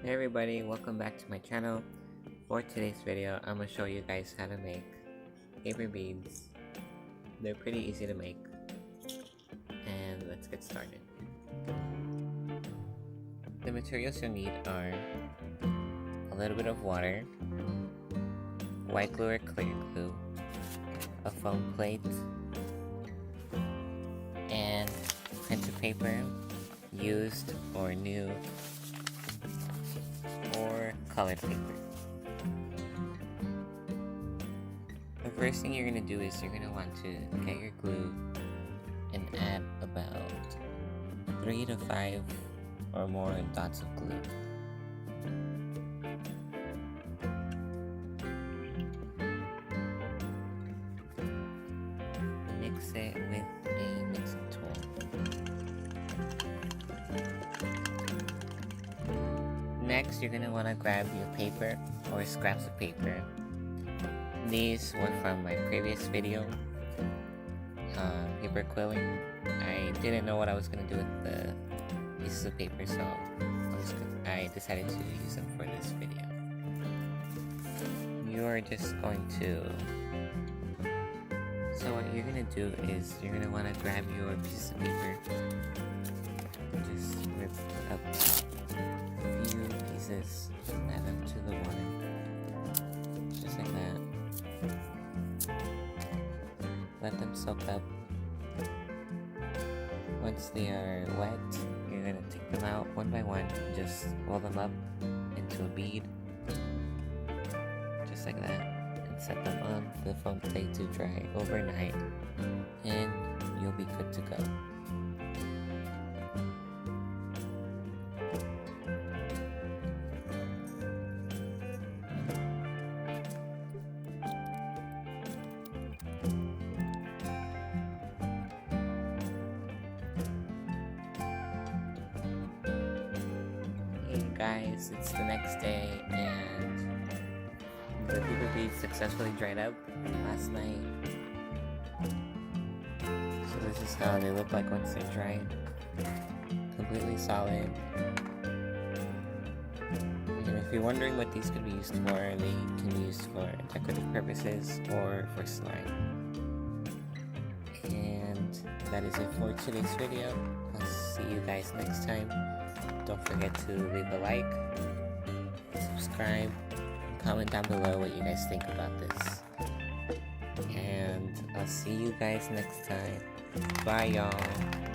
Hey everybody, welcome back to my channel. For today's video, I'm gonna show you guys how to make paper beads. They're pretty easy to make. And let's get started. The materials you'll need are a little bit of water, white glue or clear glue, a foam plate, and printer paper, used or new, or colored paper. The first thing you're going to do is you're going to want to get your glue and add about 3 to 5 or more dots of glue. Mix it with a mixing tool. Next, you're going to want to grab your paper or scraps of paper. These were from my previous video, paper quilling. I didn't know what I was going to do with the pieces of paper, so I decided to use them for this video. You're just going to... So what you're going to do is you're going to want to grab your pieces of paper, just rip up a few pieces, add them to the water, just like that. Let them soak up. Once they are wet, you're going to take them out one by one, just roll them up into a bead, just like that, and set them on the foam plate to dry overnight, and you'll be good to go. Guys, it's the next day and the paper beads successfully dried up last night. So this is how they look like once they're dried. Completely solid. And if you're wondering what these could be used for, they can be used for decorative purposes or for slime. And that is it for today's video. I'll see you guys next time. Don't forget to leave a like, subscribe, comment down below what you guys think about this. And I'll see you guys next time. Bye y'all.